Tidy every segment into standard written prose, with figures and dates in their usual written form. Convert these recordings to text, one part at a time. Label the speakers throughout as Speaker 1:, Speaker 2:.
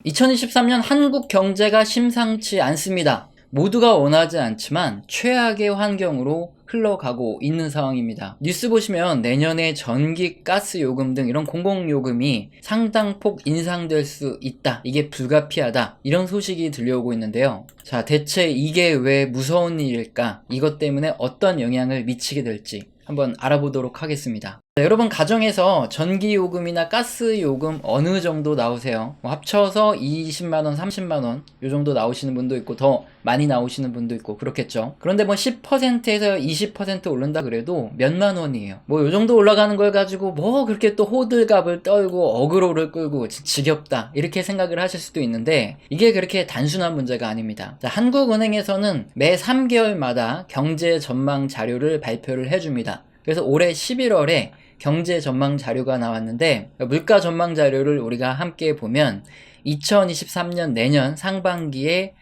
Speaker 1: 2023년 한국 경제가 심상치 않습니다. 모두가 원하지 않지만 최악의 환경으로 흘러가고 있는 상황입니다. 뉴스 보시면 내년에 전기, 가스 요금 등 이런 공공요금이 상당폭 인상될 수 있다. 이게 불가피하다. 이런 소식이 들려오고 있는데요. 자, 대체 이게 왜 무서운 일일까? 이것 때문에 어떤 영향을 미치게 될지 한번 알아보도록 하겠습니다. 자, 여러분 가정에서 전기요금이나 가스요금 어느 정도 나오세요? 합쳐서 20만원, 30만원 요 정도 나오시는 분도 있고 더 많이 나오시는 분도 있고 그렇겠죠. 그런데 뭐 10%에서 20% 오른다 그래도 몇만 원이에요. 뭐 요 정도 올라가는 걸 가지고 뭐 그렇게 또 호들갑을 떨고 어그로를 끌고 지겹다 이렇게 생각을 하실 수도 있는데 이게 그렇게 단순한 문제가 아닙니다. 자, 한국은행에서는 매 3개월마다 경제 전망 자료를 발표를 해줍니다. 그래서 올해 11월에 경제 전망 자료가 나왔는데 물가 전망 자료를 우리가 함께 보면 2023년 내년 상반기에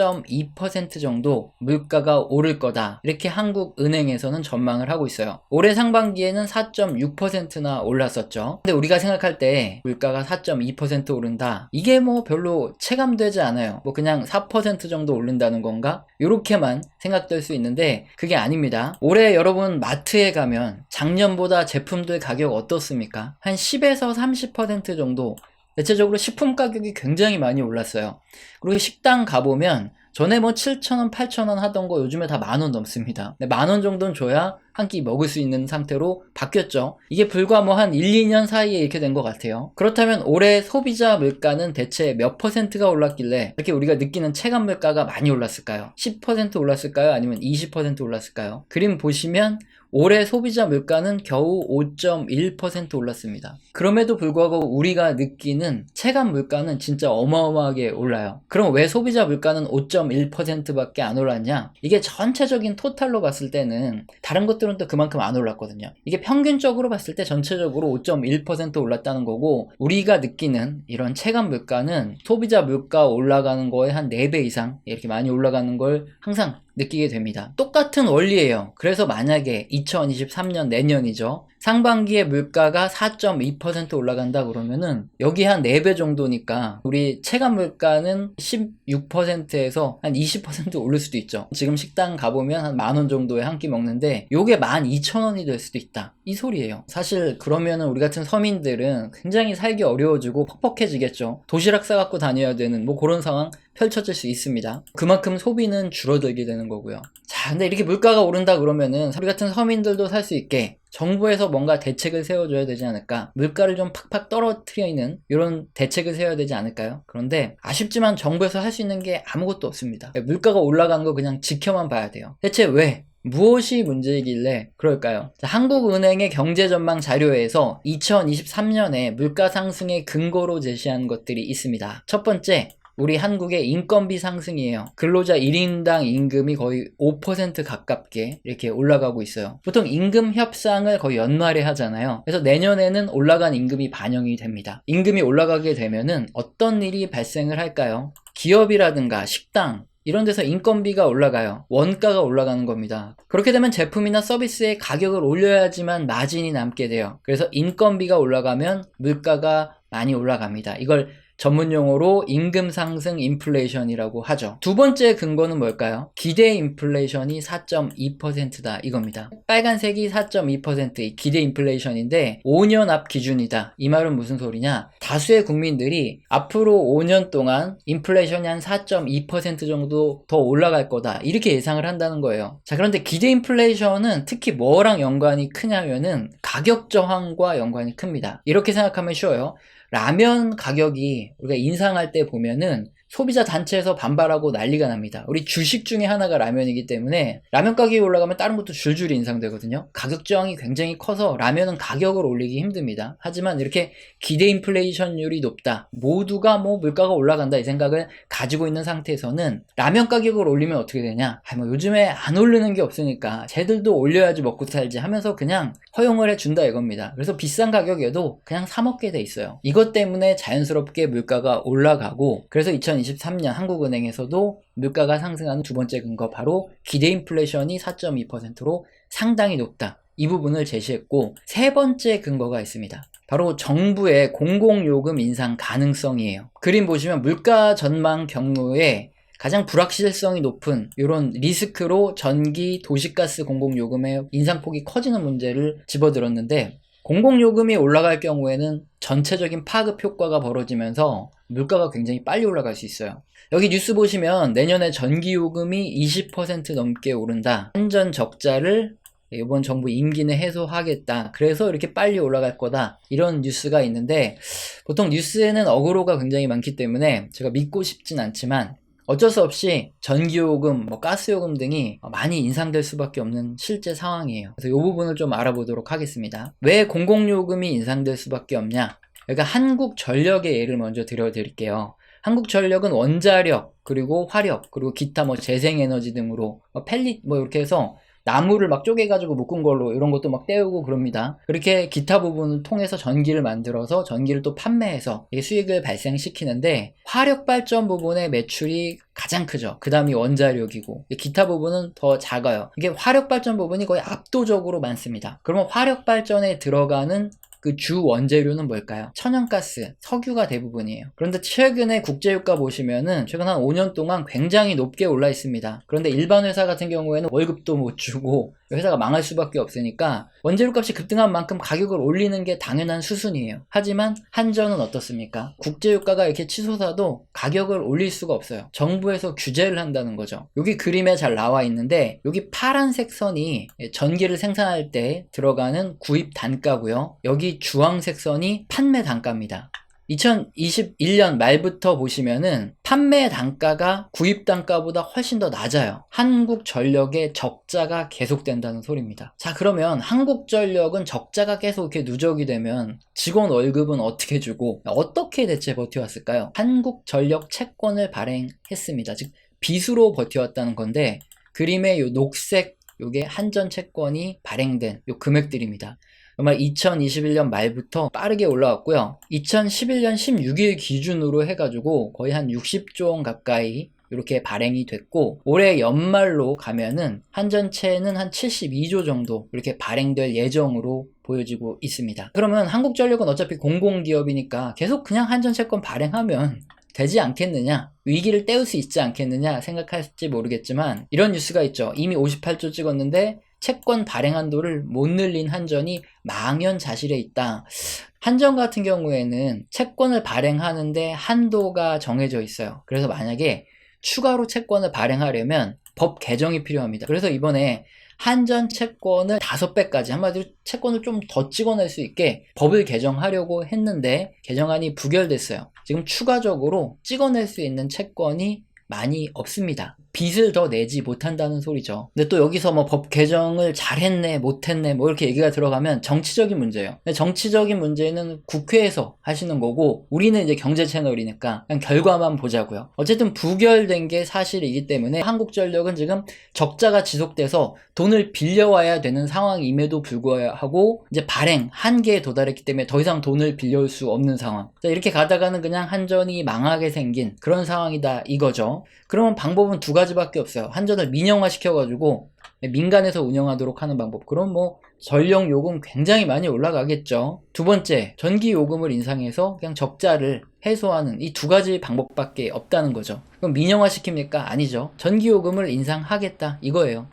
Speaker 1: 4.2% 정도 물가가 오를 거다. 이렇게 한국은행에서는 전망을 하고 있어요. 올해 상반기에는 4.6%나 올랐었죠. 근데 우리가 생각할 때 물가가 4.2% 오른다. 이게 뭐 별로 체감되지 않아요. 뭐 그냥 4% 정도 오른다는 건가? 요렇게만 생각될 수 있는데 그게 아닙니다. 올해 여러분 마트에 가면 작년보다 제품들 가격 어떻습니까? 한 10에서 30% 정도 대체적으로 식품 가격이 굉장히 많이 올랐어요. 그리고 식당 가보면 전에 뭐 7,000원, 8,000원 하던 거 요즘에 다 10,000원 넘습니다. 10,000원 정도는 줘야 한 끼 먹을 수 있는 상태로 바뀌었죠. 이게 불과 뭐 한 1, 2년 사이에 이렇게 된 것 같아요. 그렇다면 올해 소비자 물가는 대체 몇 %가 올랐길래 이렇게 우리가 느끼는 체감 물가가 많이 올랐을까요? 10% 올랐을까요? 아니면 20% 올랐을까요? 그림 보시면 올해 소비자 물가는 겨우 5.1% 올랐습니다. 그럼에도 불구하고 우리가 느끼는 체감 물가는 진짜 어마어마하게 올라요. 그럼 왜 소비자 물가는 5.1%밖에 안 올랐냐? 이게 전체적인 토탈로 봤을 때는 다른 것들은 또 그만큼 안 올랐거든요. 이게 평균적으로 봤을 때 전체적으로 5.1% 올랐다는 거고 우리가 느끼는 이런 체감 물가는 소비자 물가 올라가는 거에 한 4배 이상 이렇게 많이 올라가는 걸 항상 느끼게 됩니다. 똑같은 원리예요. 그래서 만약에 2023년 내년이죠. 상반기에 물가가 4.2% 올라간다 그러면은 여기 한 4배 정도니까 우리 체감 물가는 16%에서 한 20% 오를 수도 있죠. 지금 식당 가보면 한 10,000원 정도에 한 끼 먹는데 요게 12,000원이 될 수도 있다. 이 소리예요. 사실 그러면은 우리 같은 서민들은 굉장히 살기 어려워지고 퍽퍽해지겠죠. 도시락 싸갖고 다녀야 되는 뭐 그런 상황 펼쳐질 수 있습니다. 그만큼 소비는 줄어들게 되는 거고요. 자, 근데 이렇게 물가가 오른다 그러면은 우리 같은 서민들도 살 수 있게 정부에서 뭔가 대책을 세워줘야 되지 않을까? 물가를 좀 팍팍 떨어뜨리는 이런 대책을 세워야 되지 않을까요? 그런데 아쉽지만 정부에서 할 수 있는 게 아무것도 없습니다. 물가가 올라간 거 그냥 지켜만 봐야 돼요. 대체 왜? 무엇이 문제이길래 그럴까요? 자, 한국은행의 경제전망 자료에서 2023년에 물가 상승의 근거로 제시한 것들이 있습니다. 첫 번째, 우리 한국의 인건비 상승이에요. 근로자 1인당 임금이 거의 5% 가깝게 이렇게 올라가고 있어요. 보통 임금 협상을 거의 연말에 하잖아요. 그래서 내년에는 올라간 임금이 반영이 됩니다. 임금이 올라가게 되면은 어떤 일이 발생을 할까요? 기업이라든가 식당 이런 데서 인건비가 올라가요. 원가가 올라가는 겁니다. 그렇게 되면 제품이나 서비스의 가격을 올려야지만 마진이 남게 돼요. 그래서 인건비가 올라가면 물가가 많이 올라갑니다. 이걸 전문 용어로 임금 상승 인플레이션이라고 하죠. 두 번째 근거는 뭘까요? 기대 인플레이션이 4.2%다 이겁니다. 빨간색이 4.2% 기대 인플레이션인데 5년 앞 기준이다. 이 말은 무슨 소리냐? 다수의 국민들이 앞으로 5년 동안 인플레이션이 한 4.2% 정도 더 올라갈 거다. 이렇게 예상을 한다는 거예요. 자, 그런데 기대 인플레이션은 특히 뭐랑 연관이 크냐면은 가격 저항과 연관이 큽니다. 이렇게 생각하면 쉬워요. 라면 가격이 우리가 인상할 때 보면은 소비자 단체에서 반발하고 난리가 납니다. 우리 주식 중에 하나가 라면이기 때문에 라면 가격이 올라가면 다른 것도 줄줄이 인상되거든요. 가격 저항이 굉장히 커서 라면은 가격을 올리기 힘듭니다. 하지만 이렇게 기대 인플레이션율이 높다. 모두가 뭐 물가가 올라간다 이 생각을 가지고 있는 상태에서는 라면 가격을 올리면 어떻게 되냐? 뭐 요즘에 안 오르는 게 없으니까 쟤들도 올려야지 먹고 살지 하면서 그냥 허용을 해준다 이겁니다. 그래서 비싼 가격에도 그냥 사 먹게 돼 있어요. 이것 때문에 자연스럽게 물가가 올라가고 그래서 2023년 한국은행에서도 물가가 상승하는 두 번째 근거 바로 기대 인플레이션이 4.2%로 상당히 높다. 이 부분을 제시했고 세 번째 근거가 있습니다. 바로 정부의 공공요금 인상 가능성이에요. 그림 보시면 물가 전망 경로에 가장 불확실성이 높은 이런 리스크로 전기, 도시가스 공공요금의 인상폭이 커지는 문제를 집어들었는데, 공공요금이 올라갈 경우에는 전체적인 파급 효과가 벌어지면서 물가가 굉장히 빨리 올라갈 수 있어요. 여기 뉴스 보시면 내년에 전기요금이 20% 넘게 오른다. 한전 적자를 이번 정부 임기 내 해소하겠다. 그래서 이렇게 빨리 올라갈 거다. 이런 뉴스가 있는데, 보통 뉴스에는 어그로가 굉장히 많기 때문에 제가 믿고 싶진 않지만 어쩔 수 없이 전기요금, 가스요금 등이 많이 인상될 수밖에 없는 실제 상황이에요. 그래서 이 부분을 좀 알아보도록 하겠습니다. 왜 공공요금이 인상될 수밖에 없냐? 그러니까 한국전력의 예를 먼저 들어드릴게요. 한국전력은 원자력, 그리고 화력, 그리고 기타 재생에너지 등으로 펠릿 이렇게 해서 나무를 막 쪼개가지고 묶은 걸로 이런 것도 막 떼우고 그럽니다. 그렇게 기타 부분을 통해서 전기를 만들어서 전기를 또 판매해서 수익을 발생시키는데, 화력 발전 부분의 매출이 가장 크죠. 그 다음이 원자력이고, 기타 부분은 더 작아요. 이게 화력 발전 부분이 거의 압도적으로 많습니다. 그러면 화력 발전에 들어가는 그 주 원재료는 뭘까요? 천연가스, 석유가 대부분이에요. 그런데 최근에 국제유가 보시면은 최근 한 5년 동안 굉장히 높게 올라 있습니다. 그런데 일반 회사 같은 경우에는 월급도 못 주고 회사가 망할 수밖에 없으니까 원재료 값이 급등한 만큼 가격을 올리는 게 당연한 수순이에요. 하지만 한전은 어떻습니까? 국제유가가 이렇게 치솟아도 가격을 올릴 수가 없어요. 정부에서 규제를 한다는 거죠. 여기 그림에 잘 나와 있는데, 여기 파란색 선이 전기를 생산할 때 들어가는 구입 단가고요. 여기 주황색 선이 판매 단가입니다. 2021년 말부터 보시면은 판매 단가가 구입 단가보다 훨씬 더 낮아요. 한국전력의 적자가 계속된다는 소리입니다. 자, 그러면 한국전력은 적자가 계속 이렇게 누적이 되면 직원 월급은 어떻게 주고 어떻게 대체 버텨왔을까요? 한국전력 채권을 발행했습니다. 즉 빚으로 버텨왔다는 건데, 그림의 요 녹색 요게 한전 채권이 발행된 요 금액들입니다. 정말 2021년 말부터 빠르게 올라왔고요. 2011년 16일 기준으로 해가지고 거의 한 60조 원 가까이 이렇게 발행이 됐고, 올해 연말로 가면은 한전채는 한 72조 정도 이렇게 발행될 예정으로 보여지고 있습니다. 그러면 한국전력은 어차피 공공기업이니까 계속 그냥 한전채권 발행하면 되지 않겠느냐, 위기를 때울 수 있지 않겠느냐 생각할지 모르겠지만, 이런 뉴스가 있죠. 이미 58조 찍었는데 채권 발행 한도를 못 늘린 한전이 망연자실해 있다. 한전 같은 경우에는 채권을 발행하는데 한도가 정해져 있어요. 그래서 만약에 추가로 채권을 발행하려면 법 개정이 필요합니다. 그래서 이번에 한전 채권을 5배까지, 한마디로 채권을 좀 더 찍어낼 수 있게 법을 개정하려고 했는데 개정안이 부결됐어요. 지금 추가적으로 찍어낼 수 있는 채권이 많이 없습니다. 빚을 더 내지 못한다는 소리죠. 근데 또 여기서 법 개정을 잘했네 못했네 이렇게 얘기가 들어가면 정치적인 문제예요. 근데 정치적인 문제는 국회에서 하시는 거고, 우리는 이제 경제 채널이니까 그냥 결과만 보자고요. 어쨌든 부결된 게 사실이기 때문에 한국전력은 지금 적자가 지속돼서 돈을 빌려와야 되는 상황임에도 불구하고 이제 발행 한계에 도달했기 때문에 더 이상 돈을 빌려올 수 없는 상황. 자, 이렇게 가다가는 그냥 한전이 망하게 생긴 그런 상황이다 이거죠. 그러면 방법은 두 가지밖에 없어요. 한전을 민영화 시켜가지고 민간에서 운영하도록 하는 방법. 그럼 전력 요금 굉장히 많이 올라가겠죠. 두 번째, 전기 요금을 인상해서 그냥 적자를 해소하는 이 두 가지 방법밖에 없다는 거죠. 그럼 민영화 시킵니까? 아니죠. 전기 요금을 인상하겠다 이거예요.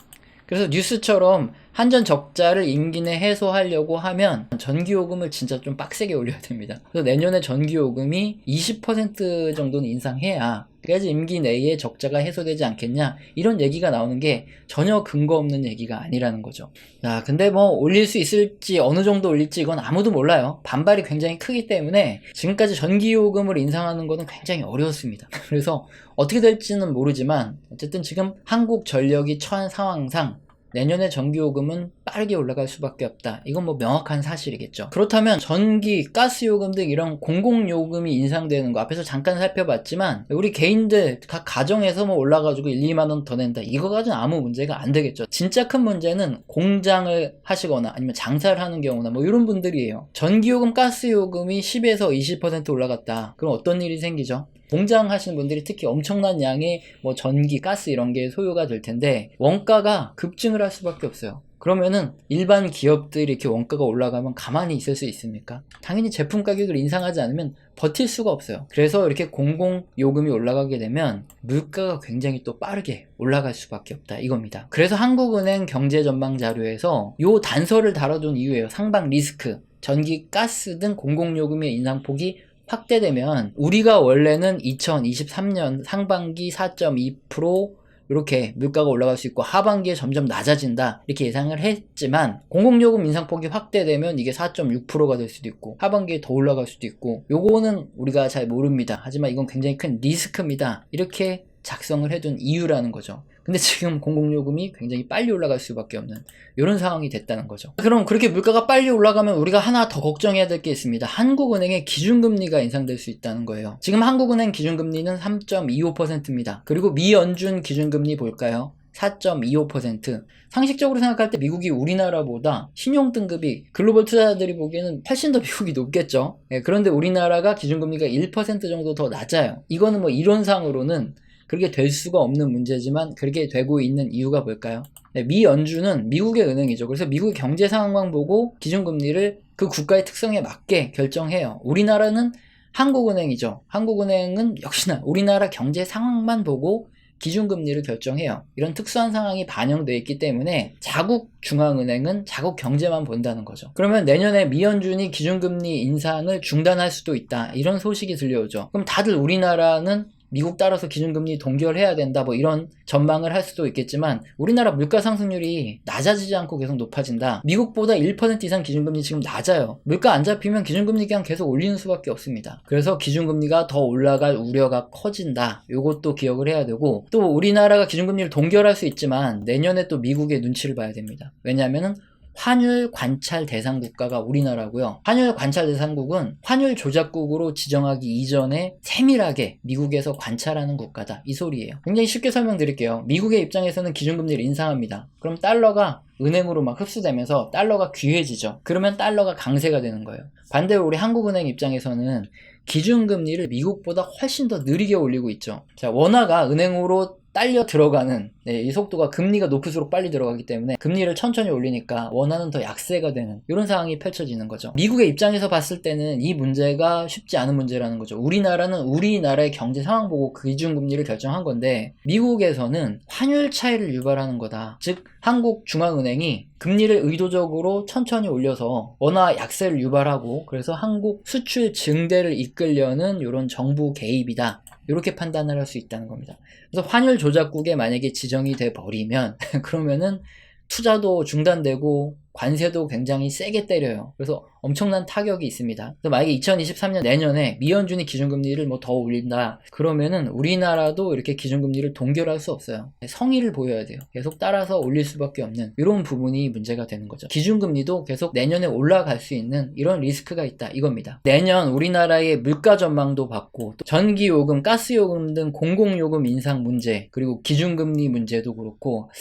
Speaker 1: 그래서 뉴스처럼 한전 적자를 임기 내 해소하려고 하면 전기요금을 진짜 좀 빡세게 올려야 됩니다. 그래서 내년에 전기요금이 20% 정도는 인상해야, 그래야지 임기 내에 적자가 해소되지 않겠냐, 이런 얘기가 나오는 게 전혀 근거 없는 얘기가 아니라는 거죠. 자, 근데 올릴 수 있을지, 어느 정도 올릴지 이건 아무도 몰라요. 반발이 굉장히 크기 때문에 지금까지 전기요금을 인상하는 것은 굉장히 어려웠습니다. 그래서 어떻게 될지는 모르지만 어쨌든 지금 한국전력이 처한 상황상 내년에 전기요금은 빠르게 올라갈 수밖에 없다. 이건 명확한 사실이겠죠. 그렇다면 전기, 가스요금 등 이런 공공요금이 인상되는 거 앞에서 잠깐 살펴봤지만, 우리 개인들 각 가정에서 올라가지고 1, 2만원 더 낸다, 이거 가지고는 아무 문제가 안 되겠죠. 진짜 큰 문제는 공장을 하시거나 아니면 장사를 하는 경우나 이런 분들이에요. 전기요금, 가스요금이 10에서 20% 올라갔다. 그럼 어떤 일이 생기죠? 공장 하시는 분들이 특히 엄청난 양의 전기, 가스 이런 게 소요가 될 텐데 원가가 급증을 할 수밖에 없어요. 그러면은 일반 기업들이 이렇게 원가가 올라가면 가만히 있을 수 있습니까? 당연히 제품 가격을 인상하지 않으면 버틸 수가 없어요. 그래서 이렇게 공공요금이 올라가게 되면 물가가 굉장히 또 빠르게 올라갈 수밖에 없다 이겁니다. 그래서 한국은행 경제전망 자료에서 요 단서를 달아둔 이유예요. 상방 리스크, 전기, 가스 등 공공요금의 인상폭이 확대되면 우리가 원래는 2023년 상반기 4.2% 이렇게 물가가 올라갈 수 있고 하반기에 점점 낮아진다 이렇게 예상을 했지만 공공요금 인상폭이 확대되면 이게 4.6%가 될 수도 있고 하반기에 더 올라갈 수도 있고 요거는 우리가 잘 모릅니다. 하지만 이건 굉장히 큰 리스크입니다. 이렇게 작성을 해둔 이유라는 거죠. 근데 지금 공공요금이 굉장히 빨리 올라갈 수밖에 없는 이런 상황이 됐다는 거죠. 그럼 그렇게 물가가 빨리 올라가면 우리가 하나 더 걱정해야 될 게 있습니다. 한국은행의 기준금리가 인상될 수 있다는 거예요. 지금 한국은행 기준금리는 3.25%입니다. 그리고 미연준 기준금리 볼까요? 4.25%. 상식적으로 생각할 때 미국이 우리나라보다 신용등급이 글로벌 투자자들이 보기에는 훨씬 더 미국이 높겠죠. 그런데 우리나라가 기준금리가 1% 정도 더 낮아요. 이거는 뭐 이론상으로는 그렇게 될 수가 없는 문제지만 그렇게 되고 있는 이유가 뭘까요? 미 연준은 미국의 은행이죠. 그래서 미국의 경제 상황만 보고 기준금리를 그 국가의 특성에 맞게 결정해요. 우리나라는 한국은행이죠. 한국은행은 역시나 우리나라 경제 상황만 보고 기준금리를 결정해요. 이런 특수한 상황이 반영되어 있기 때문에 자국 중앙은행은 자국 경제만 본다는 거죠. 그러면 내년에 미연준이 기준금리 인상을 중단할 수도 있다. 이런 소식이 들려오죠. 그럼 다들 우리나라는 미국 따라서 기준금리 동결해야 된다 뭐 이런 전망을 할 수도 있겠지만 우리나라 물가 상승률이 낮아지지 않고 계속 높아진다. 미국보다 1% 이상 기준금리 지금 낮아요. 물가 안 잡히면 기준금리 그냥 계속 올리는 수밖에 없습니다. 그래서 기준금리가 더 올라갈 우려가 커진다. 요것도 기억을 해야 되고 또 우리나라가 기준금리를 동결할 수 있지만 내년에 또 미국의 눈치를 봐야 됩니다. 왜냐하면은 환율 관찰 대상 국가가 우리나라고요. 환율 관찰 대상국은 환율 조작국으로 지정하기 이전에 세밀하게 미국에서 관찰하는 국가다. 이 소리예요. 굉장히 쉽게 설명드릴게요. 미국의 입장에서는 기준금리를 인상합니다. 그럼 달러가 은행으로 막 흡수되면서 달러가 귀해지죠. 그러면 달러가 강세가 되는 거예요. 반대로 우리 한국은행 입장에서는 기준금리를 미국보다 훨씬 더 느리게 올리고 있죠. 자, 원화가 은행으로 딸려 들어가는 이 속도가 금리가 높을수록 빨리 들어가기 때문에 금리를 천천히 올리니까 원화는 더 약세가 되는 이런 상황이 펼쳐지는 거죠. 미국의 입장에서 봤을 때는 이 문제가 쉽지 않은 문제라는 거죠. 우리나라는 우리나라의 경제 상황 보고 그 기준금리를 결정한 건데 미국에서는 환율 차이를 유발하는 거다. 즉 한국중앙은행이 금리를 의도적으로 천천히 올려서 원화 약세를 유발하고 그래서 한국 수출 증대를 이끌려는 이런 정부 개입이다. 이렇게 판단을 할 수 있다는 겁니다. 그래서 환율 조작국에 만약에 지정이 돼 버리면 그러면은 투자도 중단되고 관세도 굉장히 세게 때려요. 그래서 엄청난 타격이 있습니다. 그래서 만약에 2023년 내년에 미연준이 기준금리를 뭐 더 올린다 그러면은 우리나라도 이렇게 기준금리를 동결할 수 없어요. 성의를 보여야 돼요. 계속 따라서 올릴 수밖에 없는 이런 부분이 문제가 되는 거죠. 기준금리도 계속 내년에 올라갈 수 있는 이런 리스크가 있다 이겁니다. 내년 우리나라의 물가 전망도 봤고 또 전기요금, 가스요금 등 공공요금 인상 문제 그리고 기준금리 문제도 그렇고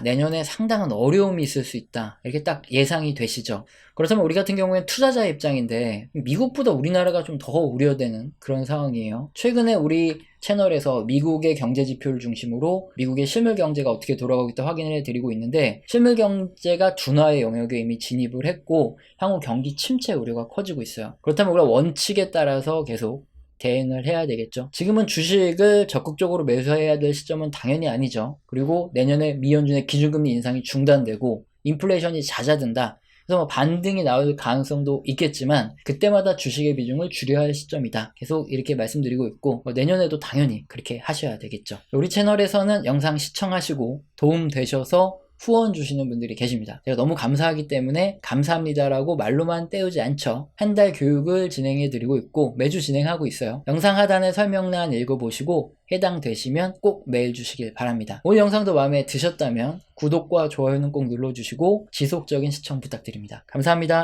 Speaker 1: 내년에 상당한 어려움이 있을 수 있다. 이렇게 딱 예상이 되시죠. 그렇다면 우리 같은 경우에는 투자자 입장인데 미국보다 우리나라가 좀 더 우려되는 그런 상황이에요. 최근에 우리 채널에서 미국의 경제 지표를 중심으로 미국의 실물 경제가 어떻게 돌아가고 있다 확인을 해드리고 있는데 실물 경제가 둔화의 영역에 이미 진입을 했고 향후 경기 침체 우려가 커지고 있어요. 그렇다면 우리가 원칙에 따라서 계속 대응을 해야 되겠죠. 지금은 주식을 적극적으로 매수해야 될 시점은 당연히 아니죠. 그리고 내년에 미연준의 기준금리 인상이 중단되고 인플레이션이 잦아든다. 그래서 뭐 반등이 나올 가능성도 있겠지만 그때마다 주식의 비중을 줄여야 할 시점이다. 계속 이렇게 말씀드리고 있고 내년에도 당연히 그렇게 하셔야 되겠죠. 우리 채널에서는 영상 시청하시고 도움 되셔서 후원 주시는 분들이 계십니다. 제가 너무 감사하기 때문에 감사합니다라고 말로만 때우지 않죠. 한 달 교육을 진행해 드리고 있고 매주 진행하고 있어요. 영상 하단의 설명란 읽어보시고 해당되시면 꼭 메일 주시길 바랍니다. 오늘 영상도 마음에 드셨다면 구독과 좋아요는 꼭 눌러주시고 지속적인 시청 부탁드립니다. 감사합니다.